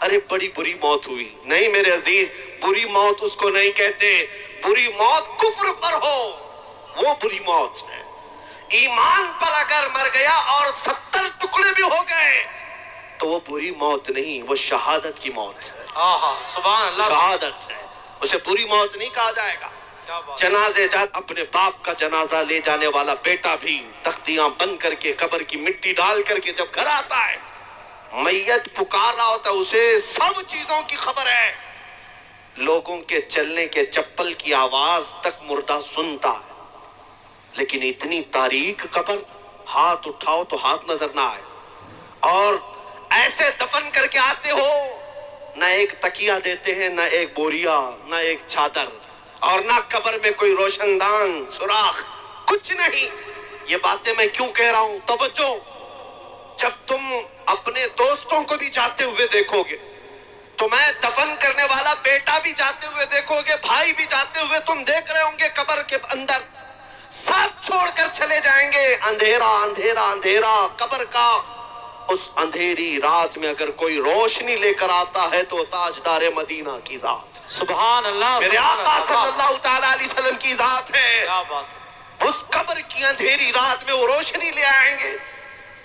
ارے بڑی بری موت ہوئی. نہیں میرے عزیز، بری موت اس کو نہیں کہتے. بری موت کفر پر ہو وہ بری موت ہے. ایمان پر اگر مر گیا اور 70 ٹکڑے بھی ہو گئے تو وہ بری موت نہیں، وہ شہادت کی موت ہے. سبحان اللہ. شہادت ہے، اسے بری موت نہیں کہا جائے گا. جنازے اپنے باپ کا جنازہ لے جانے والا بیٹا بھی تختیاں بند کر کے قبر کی مٹی ڈال کر کے جب گھر آتا ہے، میت پکار رہا ہوتا ہے، اسے سب چیزوں کی خبر ہے. لوگوں کے چلنے کے چپل کی آواز تک مردہ سنتا ہے. لیکن اتنی تاریک قبر، ہاتھ اٹھاؤ تو ہاتھ نظر نہ آئے. اور ایسے دفن کر کے آتے ہو، نہ ایک تکیہ دیتے ہیں، نہ ایک بوریا، نہ ایک چادر، اور نہ قبر میں کوئی روشن دان سوراخ، کچھ نہیں. یہ باتیں میں کیوں کہہ رہا ہوں؟ توجہ. جب تم اپنے دوستوں کو بھی جاتے ہوئے دیکھو گے، تمہیں دفن کرنے والا بیٹا بھی جاتے ہوئے دیکھو گے، بھائی بھی جاتے ہوئے تم دیکھ رہے ہوں گے، قبر کے اندر سب چھوڑ کر چلے جائیں گے. اندھیرا اندھیرا اندھیرا قبر کا. اس اندھیری رات میں اگر کوئی روشنی لے کر آتا ہے تو تاجدار مدینہ کی ذات، سبحان اللہ. میرے آقا صلی اللہ تعالی علیہ وسلم کی ذات ہے. کیا بات ہے. اس قبر کی اندھیری رات میں وہ روشنی لے آئیں گے.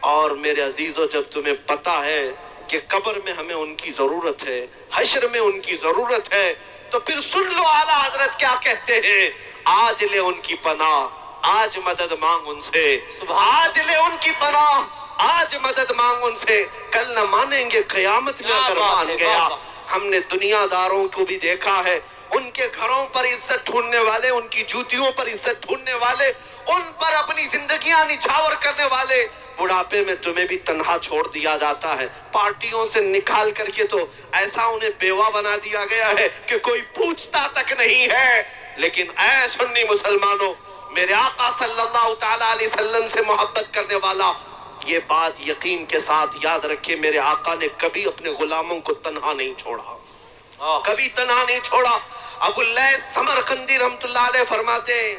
اور میرے عزیزو، جب تمہیں پتا ہے کہ قبر میں ہمیں ان کی ضرورت ہے، حشر میں ان کی ضرورت ہے، تو پھر سن لو اعلیٰ حضرت کیا کہتے ہیں. آج لے ان کی پناہ، آج مدد مانگ ان سے. آج لے ان کی پناہ، آج مدد مانگ ان سے. کل نہ مانیں گے، قیامت میں اگر مان گیا. ہم نے دنیا داروں کو بھی دیکھا ہے، ان کے گھروں پر عزت ڈھونڈنے والے، ان کی جوتیوں پر عزت ڈھونڈنے والے، ان پر اپنی زندگیاں نچھاور کرنے والے، بڑھاپے میں تمہیں بھی تنہا چھوڑ دیا جاتا ہے. پارٹیوں سے نکال کر کے تو ایسا انہیں بیوہ بنا دیا گیا ہے کہ کوئی پوچھتا تک نہیں ہے. لیکن اے سنی مسلمانوں، میرے آقا صلی اللہ تعالی علیہ وسلم سے محبت کرنے والا یہ بات یقین کے ساتھ یاد رکھے، میرے آقا نے کبھی اپنے غلاموں کو تنہا نہیں چھوڑا، کبھی تنہا نہیں چھوڑا. ابو اللیث سمرقندی رحمت اللہ علیہ فرماتے ہیں،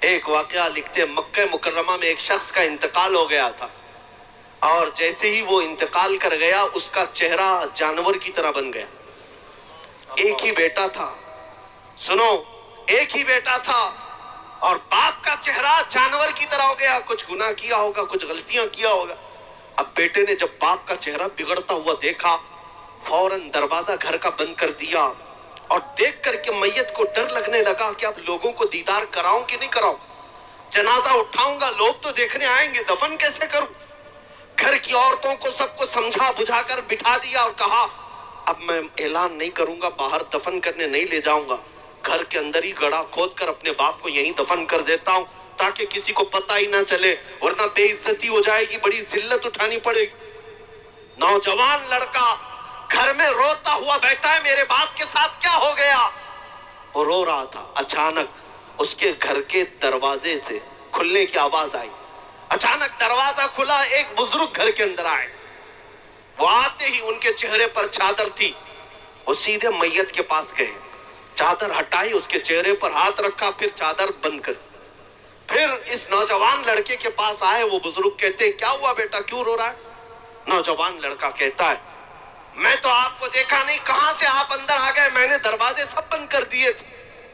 ایک واقعہ لکھتے، مکہ مکرمہ میں ایک شخص کا انتقال ہو گیا تھا، اور جیسے ہی وہ انتقال کر گیا اس کا چہرہ جانور کی طرح بن گیا. ایک ہی بیٹا تھا، سنو، ایک ہی بیٹا تھا، اور باپ کا چہرہ جانور کی طرح ہو گیا. کچھ گناہ کیا ہوگا، کچھ غلطیاں کیا ہوگا. اب بیٹے نے جب باپ کا چہرہ بگڑتا ہوا دیکھا، فوراً دروازہ گھر کا بند کر دیا، اور دیکھ کر کے میت کو ڈر لگنے لگا کہ اب لوگوں کو دیدار کراؤں کہ نہیں کراؤں، جنازہ اٹھاؤں گا، لوگ تو دیکھنے آئیں گے، دفن کیسے کروں. گھر کی عورتوں کو سب کو سمجھا بجھا کر بٹھا دیا اور کہا اب میں اعلان نہیں کروں گا، باہر دفن کرنے نہیں لے جاؤں گا، گھر کے اندر ہی گڑھا کھود کر اپنے باپ کو یہیں دفن کر دیتا ہوں تاکہ کسی کو پتہ ہی نہ چلے، ورنہ بے عزتی ہو جائے گی، بڑی ذلت اٹھانی پڑے گی. نوجوان لڑکا گھر میں روتا ہوا بیٹھا ہے، میرے باپ کے ساتھ کیا ہو گیا؟ وہ رو رہا تھا. اچانک اس کے گھر کے دروازے سے کھلنے کی آواز آئی. اچانک دروازہ کھلا، ایک بزرگ گھر کے اندر آئے. وہ آتے ہی ان کے چہرے پر چادر تھی، وہ سیدھے میت کے پاس گئے، چادر ہٹائی، اس کے چہرے پر ہاتھ رکھا، پھر چادر بند کر دی. پھر اس نوجوان لڑکے کے پاس آئے. وہ بزرگ کہتے ہیں کیا ہوا بیٹا، کیوں رو رہا ہے؟ نوجوان لڑکا کہتا ہے میں تو آپ کو دیکھا نہیں، کہاں سے آپ اندر آ گئے، میں نے دروازے سب بند کر دیے تھے،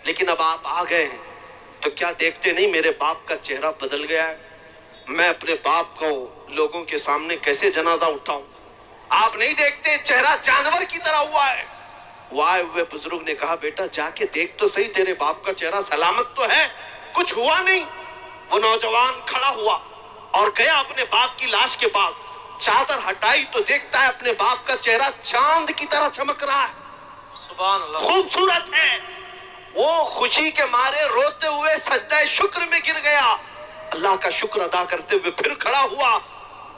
لیکن اب آپ آ گئے ہیں تو کیا دیکھتے نہیں میرے باپ کا چہرہ بدل گیا ہے. میں اپنے باپ کو لوگوں کے سامنے کیسے جنازہ اٹھاؤں؟ آپ نہیں دیکھتے چہرہ جانور کی طرح ہوا ہے. وہ آئے ہوئے بزرگ نے کہا بیٹا جا کے دیکھ تو صحیح، تیرے باپ کا چہرہ سلامت تو ہے، کچھ ہوا نہیں. وہ نوجوان کھڑا ہوا اور گیا اپنے باپ کی لاش کے پاس. چادر ہٹائی تو دیکھتا ہے اپنے باپ کا چہرہ چاند کی طرح چمک رہا ہے، سبحان اللہ، خوبصورت ہے. وہ خوشی کے مارے روتے ہوئے سجدہ شکر میں گر گیا، اللہ کا شکر ادا کرتے ہوئے پھر کھڑا ہوا.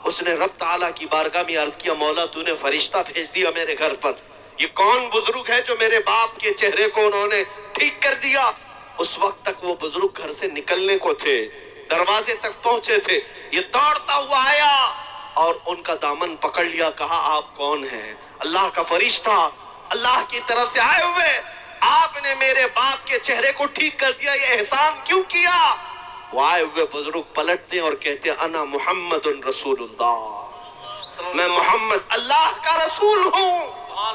اس نے رب تعالیٰ کی بارگاہ میں عرض کیا مولا تو نے فرشتہ بھیج دیا میرے گھر پر، یہ کون بزرگ ہے جو میرے باپ کے چہرے کو انہوں نے ٹھیک کر دیا؟ اس وقت تک وہ بزرگ گھر سے نکلنے کو تھے، دروازے تک پہنچے تھے. یہ دوڑتا ہوا آیا اور ان کا دامن پکڑ لیا، کہا آپ کون ہیں؟ اللہ کا فرشتہ، اللہ کی طرف سے آئے ہوئے، آپ نے میرے باپ کے چہرے کو ٹھیک کر دیا، یہ احسان کیوں کیا؟ وہ آئے ہوئے بزرگ پلٹتے ہیں اور کہتے ہیں انا محمد رسول اللہ، میں محمد اللہ کا رسول ہوں.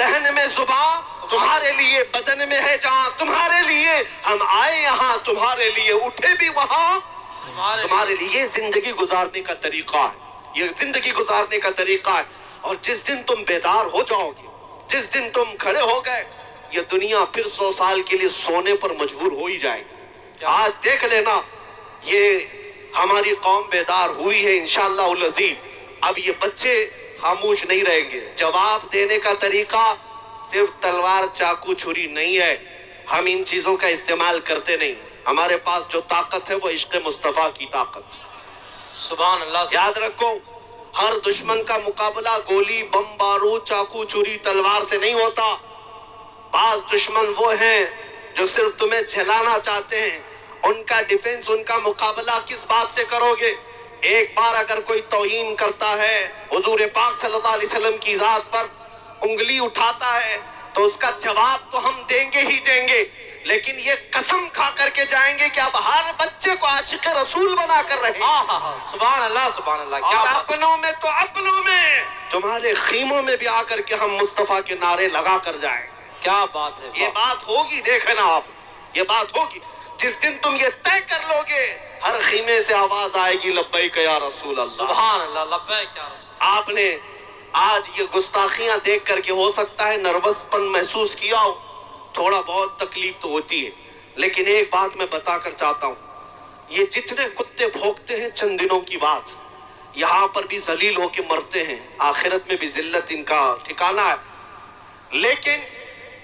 دہن میں زبان تمہارے لیے بدن میں ہے جہاں تمہارے لیے ہم آئے یہاں تمہارے لیے اٹھے بھی وہاں تمہارے لیے یہ زندگی گزارنے کا طریقہ ہے یہ زندگی گزارنے کا طریقہ ہے اور جس دن تم بیدار ہو جاؤ گے جس دن تم کھڑے ہو گئے یہ دنیا پھر 100 سال کے لیے سونے پر مجبور ہو ہی جائے گی آج دیکھ لینا یہ ہماری قوم بیدار ہوئی ہے انشاءاللہ العزیز اب یہ بچے خاموش نہیں رہیں گے جواب دینے کا طریقہ صرف تلوار چاقو چھری نہیں ہے ہم ان چیزوں کا استعمال کرتے نہیں ہمارے پاس جو طاقت ہے وہ عشق مصطفیٰ کی طاقت سبحان اللہ یاد رکھو ہر دشمن کا مقابلہ گولی بم بارود چاقو چھری تلوار سے نہیں ہوتا بعض دشمن وہ ہیں جو صرف تمہیں جلانا چاہتے ہیں ان کا ڈیفنس ان کا مقابلہ کس بات سے کرو گے ایک بار اگر کوئی توہین کرتا ہے حضور پاک صلی اللہ علیہ وسلم کی ذات پر انگلی اٹھاتا ہے تو اس کا جواب تو ہم دیں گے ہی دیں گے لیکن یہ قسم کھا کر کے جائیں گے کہ اب ہر بچے کو عاشق رسول بنا کر رہے سبحان اللہ اور کیا بات اپنوں میں تو اپنوں میں تمہارے خیموں میں بھی آ کر کے ہم مصطفیٰ کے نعرے لگا کر جائیں کیا بات ہے یہ بات ہوگی دیکھنا آپ یہ بات ہوگی جس دن تم یہ طے کر لو گے ہر خیمے سے آواز آئے گی لبیک یا رسول اللہ سبحان اللہ لبیک یا رسول آپ نے آج یہ گستاخیاں دیکھ کر کے ہو سکتا ہے نروس پن محسوس کیا ہو تھوڑا بہت تکلیف تو ہوتی ہے لیکن ایک بات میں بتا کر چاہتا ہوں یہ جتنے کتے بھونکتے ہیں چند دنوں کی بات یہاں پر بھی ذلیل ہو کے مرتے ہیں آخرت میں بھی ذلت ان کا ٹھکانہ ہے لیکن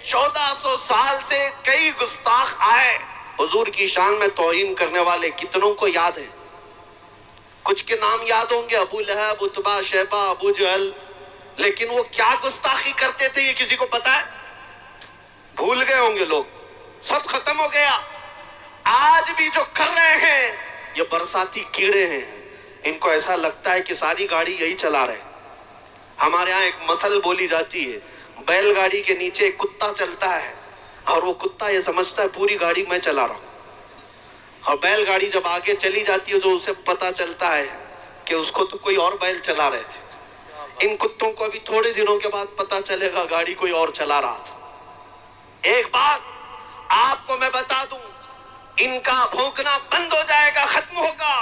1400 سال سے کئی گستاخ آئے حضور کی شان میں توہین کرنے والے کتنوں کو یاد ہے کچھ کے نام یاد ہوں گے ابو لہب عتبہ شیبہ ابو جہل لیکن وہ کیا گستاخی کرتے تھے یہ کسی کو پتا ہے بھول گئے ہوں گے لوگ سب ختم ہو گیا آج بھی جو کر رہے ہیں یہ برساتی کیڑے ہیں ان کو ایسا لگتا ہے کہ ساری گاڑی یہی چلا رہے ہمارے ہاں ایک مثل بولی جاتی ہے بیل گاڑی کے نیچے ایک کتا چلتا ہے اور وہ کتا یہ سمجھتا ہے پوری گاڑی میں چلا رہا ہوں اور بیل گاڑی جب آگے چلی جاتی ہے تو اسے پتا چلتا ہے کہ اس کو تو کوئی اور بیل چلا رہے تھے ان کتوں کو ابھی تھوڑے دنوں کے بعد پتا چلے گا گاڑی کوئی اور چلا رہا تھا ایک بات آپ کو میں بتا دوں ان کا بھونکنا بند ہو جائے گا ختم ہوگا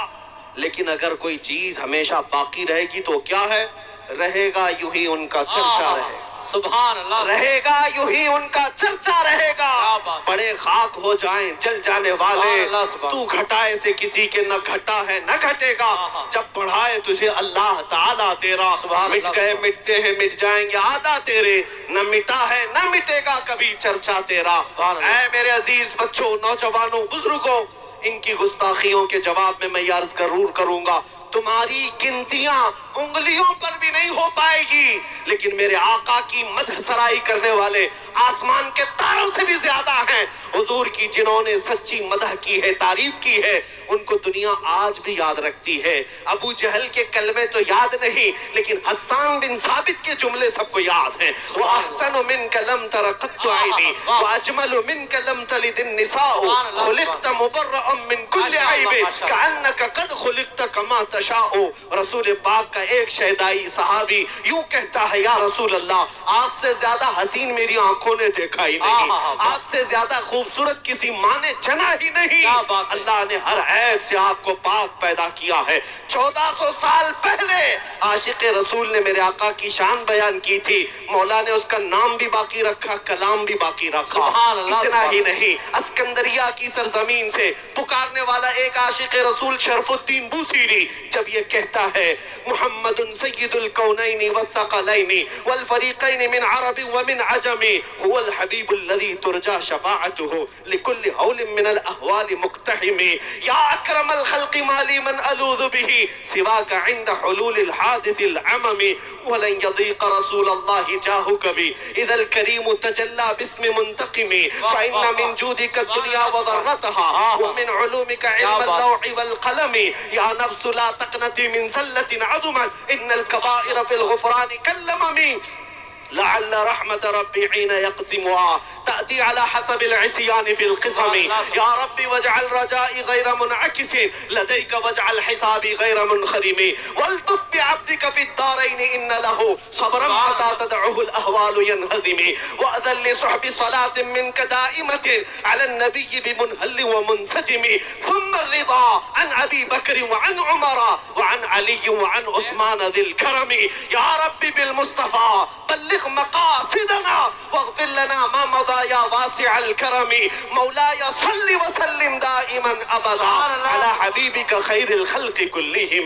لیکن اگر کوئی چیز ہمیشہ باقی رہے گی تو کیا ہے رہے گا یوں ہی ان کا چرچا رہے گا سبحان اللہ رہے گا یوں ہی ان کا چرچا رہے گا بڑے خاک ہو جائیں جل جانے والے تو گھٹائے سے کسی کے نہ گھٹا ہے نہ گھٹے گا جب بڑھائے تجھے اللہ تعالیٰ تیرا مٹ گئے مٹتے ہیں مٹ جائیں گے آدھا تیرے نہ مٹا ہے نہ مٹے گا کبھی چرچا تیرا اے میرے عزیز بچوں نوجوانوں بزرگوں ان کی گستاخیوں کے جواب میں یہ عرض ضرور کروں گا تمہاری گنتیاں انگلیوں پر بھی نہیں ہو پائے گی لیکن میرے آقا کی مدح سرائی کرنے والے آسمان کے تاروں سے بھی زیادہ ہیں حضور کی جنہوں نے سچی مدح کی ہے تعریف کی ہے ان کو دنیا آج بھی یاد رکھتی ہے ابو جہل کے کلمے تو یاد نہیں لیکن حسان بن ثابت کے جملے سب کو یاد ہیں وَأَحْسَنُ مِنْكَ لَمْ تَرَ قَطُّ عَيْنِي وَأَجْمَلُ مِنْكَ لَمْ تَلِدِ النِّسَاءُ خُلِقْتَ مُبَرَّأً مِنْ كُلِّ عَيْبٍ كَأَنَّكَ قَدْ خُلِقْتَ كَمَا تَشَاءُ رسول پاک کا ایک شہدائی صحابی یوں کہتا ہے یا رسول اللہ آپ سے زیادہ حسین میری آنکھوں نے دیکھا ہی نہیں آپ سے زیادہ خوبصورت کسی ماں نے جنا ہی نہیں اللہ نے ہر عیب سے آپ کو پاک پیدا کیا ہے 1400 سال پہلے عاشق رسول نے میرے آقا کی شان بیان کی تھی مولا نے اس کا نام بھی باقی رکھا کلام بھی باقی رکھا اتنا ہی نہیں اسکندریہ کی سرزمین سے پکارنے والا ایک عاشق رسول شرف الدین بوسیری جب یہ کہتا ہے محمد سید الکونین والثقلین والفریقین من عرب ومن عجم هو الحبیب الذي ترجى شفاعته لكل هول من الاهوال مقتحم یا اکرم الخلق مالی من الوذ به سواك عند حلول الحادث العمم ولن يضيق رسول الله جاهك بي اذا الكريم تجلى باسم منتقم فإن من جودك الدنيا وضرتها ومن علومك علم اللوح والقلم يا نفس لا تقنطي من زلة عظما ان الكبائر في الغفران كاللمم لعل رحمة ربي حين يقسمها تأتي على حسب العصيان في القسم يا ربي واجعل رجائي غير منعكس لديك واجعل حسابي غير منخرم والطف بعبدك في الدارين إن له صبرا حتى تدعه الأهوال ينهزم وأذن لصحب صلاة منك دائمة على النبي بمنهل ومنسجم ثم الرضا عن أبي بكر وعن عمر وعن علي وعن عثمان ذي الكرم يا ربي بالمصطفى بلغ مقاصدنا واغفر لنا ما مضى يا واسع الكرم مولاي صل وسلم دائما ابدا على حبیبک خیر الخلق کلہم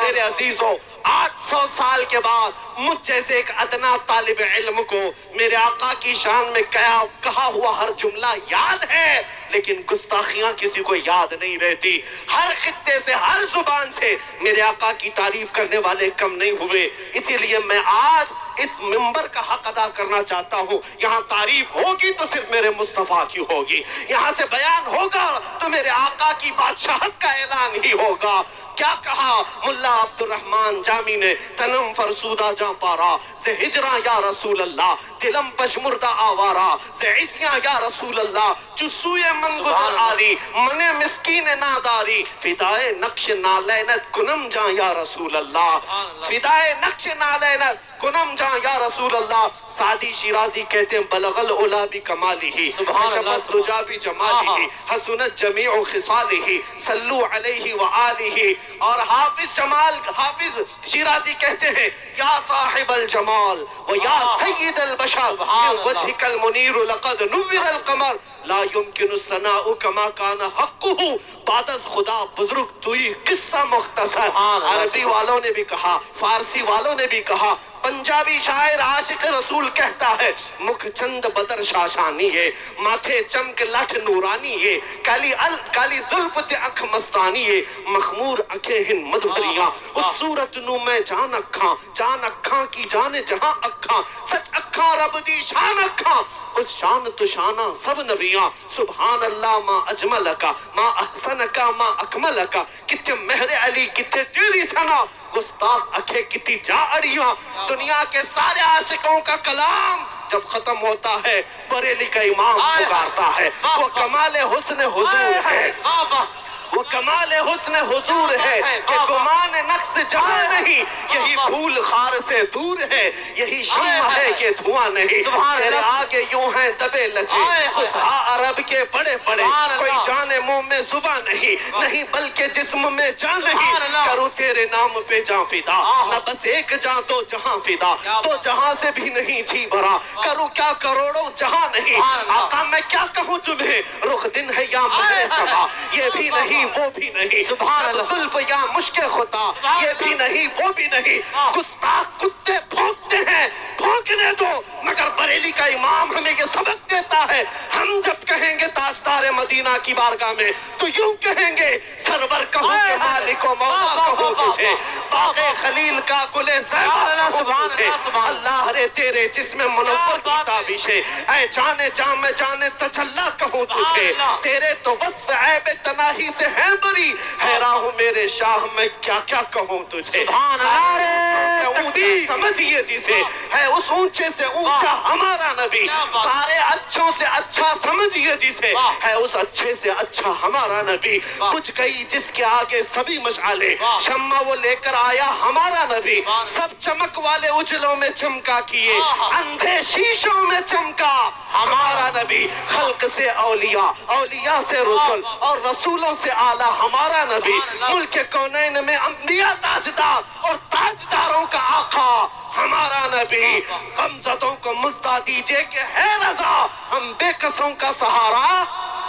میرے عزیزو 800 سال کے بعد مجھ جیسے ایک ادنا طالب علم کو میرے آقا کی شان میں کہا ہوا ہر جملہ یاد ہے لیکن گستاخیاں کسی کو یاد نہیں رہتی ہر خطے سے ہر زبان سے میرے آقا کی تعریف کرنے والے کم نہیں ہوئے اسی لیے میں آج اس منبر کا حق ادا کرنا چاہتا ہوں یہاں تعریف ہوگی تو صرف میرے مصطفیٰ کی ہوگی یہاں سے بیان ہوگا تو میرے آقا کی بادشاہت کا اعلان ہی ہوگا کیا کہا ملا عبد الرحمن جامی نے تنم فرسودہ جاں پارا سے ہجراں یا رسول اللہ دلم پشمردہ آوارا سے عیسیاں یا رسول اللہ چسوئے من گزر آری من مسکین ناداری فدائے نقش نالینت کنم جاں یا رسول اللہ فدائے نقش نالینت کنم جاں یا رسول اللہ سعدی شیرازی کہتے ہیں بلغ العلا بکمالہ شفت دجا بجمالہ حسنت جمیع خصالہ صلو علیہ وآلہ اور حافظ شیرازی کہتے ہیں یا صاحب الجمال و یا سید البشر من وجہک المنیر لقد نور القمر لا يمكن الثناء كما كان حقه بعد از خدا بزرگ توئی قصہ مختصر عربی والوں نے بھی کہا فارسی والوں نے بھی کہا پنجابی شاعر عاشق رسول کہتا ہے مکھ چند بدر شاشانی ہے ماتھے چمک لٹھ نورانی ہے کالی زلف تے اکھ مستانی ہے مخمور اکھیں ہن مدھریاں اس صورت نو میں جان اکھاں کی جانے جہاں اکھاں سچ اکھاں رب دی شان اکھاں اس شان تو شانہ سب نبیاں سبحان اللہ ما اجملکا ما احسنکا ما اکملکا کتے مہر علی کتے تیری سنا گستاخ اکھے کتی جا اڑیاں دنیا کے سارے عاشقوں کا کلام جب ختم ہوتا ہے بریلی کا امام پکارتا ہے وہ کمال حسن حضور ہے وہ کمال حسن حضور ہے کہ گمان نقص جان نہیں یہی پھول خار سے دور ہے یہی شمع ہے کہ دھواں نہیں تیرے آگے یوں ہیں دبے لچے فصحا عرب کے بڑے بڑے کوئی جان منہ میں زباں نہیں بلکہ جسم میں جان نہیں کروں تیرے نام پہ جان فدا نہ بس ایک جان تو جہاں فدا تو جہاں سے بھی نہیں جی بھرا کروں کیا کروڑوں جہاں نہیں آقا میں کیا کہوں تمہیں رخ دن ہے یا مہر سما یہ بھی نہیں وہ بھی نہیں زلف یا مشک خطا یہ بھی نہیں وہ بھی نہیں گستاخ کتے بھونکتے ہیں بھونکنے دو مگر بریلی کا امام ہمیں یہ سبق دیتا ہے ہم جب کہیں گے تاجدار مدینہ کی بارگاہ میں تو یوں کہیں گے سرور کہوں کہ مالک و مولا کہوں تجھے باغ خلیل کا گل زیبا کہوں تجھے اللہ رے تیرے جسم منور کی تابش ہے اے جانے جام میں جانے تجلہ کہوں تجھے تیرے تو وصف عیب تناہی سے ہے بری حیران ہوں میرے شاہ میں کیا کیا کہوں تجھے سمجھئے جسے ہے اس اونچے سے اونچا ہمارا نبی سارے اچھوں سے اچھا سمجھئے جسے ہے اس اچھے سے اچھا ہمارا نبی بجھ گئی جس کے آگے سبھی مشعلے شمع وہ لے کر آیا ہمارا نبی سب چمک والے اجلوں میں چمکا کیے اندھے شیشوں میں چمکا ہمارا نبی خلق سے اولیاء اولیاء سے رسول اور رسولوں سے اعلیٰ ہمارا نبی ملک کونین میں انبیاء تاجدار اور تاجداروں کا آقا ہمارا نبی غمزدوں کو مزدہ دیجئے کہ ہے رضا ہم بے قصوں کا سہارا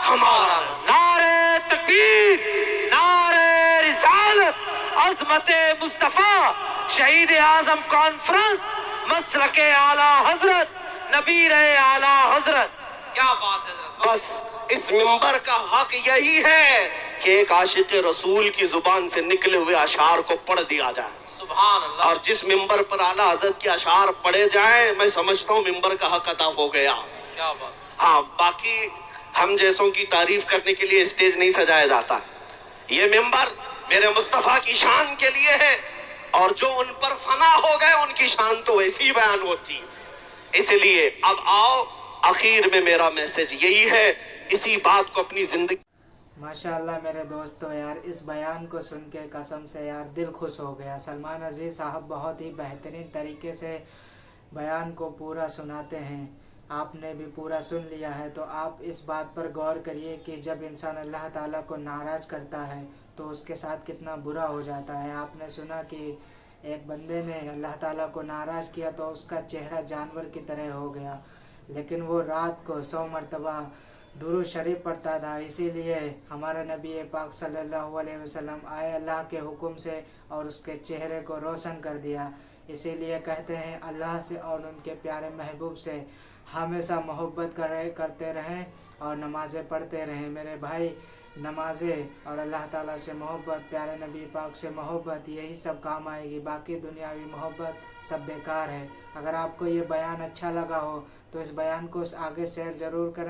ہمارا نعرہ تکبیر نعرہ رسالت عظمت مصطفیٰ شہید اعظم کانفرنس مسلک اعلیٰ حضرت نبیر اعلیٰ حضرت کیا بات ہے بس اس منبر کا حق یہی ہے کہ ایک عاشق رسول کی زبان سے نکلے ہوئے اشعار کو پڑھ دیا جائے سبحان اللہ اور جس منبر پر اعلیٰ حضرت کے اشعار پڑھے جائیں میں سمجھتا ہوں منبر کا حق ادا ہو گیا کیا بات ہاں باقی ہم جیسوں کی تعریف کرنے کے لیے اسٹیج نہیں سجایا جاتا یہ منبر میرے مصطفیٰ کی شان کے لیے ہے اور جو ان پر فنا ہو گئے ان کی شان تو ویسی ہی بیان ہوتی اس لیے اب آؤ آخر میں میرا میسج یہی ہے، اسی بات کو اپنی زندگی ماشاءاللہ میرے دوستو یار، اس بیان کو سن کے قسم سے یار دل خوش ہو گیا۔ سلمان عزیز صاحب بہت ہی بہترین طریقے سے بیان کو پورا سناتے ہیں۔ آپ نے بھی پورا سن لیا ہے، تو آپ اس بات پر غور کریے کہ جب انسان اللہ تعالیٰ کو ناراض کرتا ہے تو اس کے ساتھ کتنا برا ہو جاتا ہے۔ آپ نے سنا کہ ایک بندے نے اللہ تعالیٰ کو ناراض کیا تو اس کا چہرہ جانور کی طرح ہو گیا، لیکن وہ رات کو 100 مرتبہ درود شریف پڑھتا تھا۔ اسی لیے ہمارے نبی پاک صلی اللہ علیہ وسلم آئے اللہ کے حکم سے اور اس کے چہرے کو روشن کر دیا۔ اسی لیے کہتے ہیں اللہ سے اور ان کے پیارے محبوب سے ہمیشہ محبت کرتے رہیں اور نمازیں پڑھتے رہیں۔ میرے بھائی، نمازیں اور اللہ تعالیٰ سے محبت، پیارے نبی پاک سے محبت، یہی سب کام آئے گی، باقی دنیاوی محبت سب بیکار ہے۔ اگر آپ کو یہ بیان اچھا لگا ہو تو اس بیان کو آگے شیئر ضرور کریں۔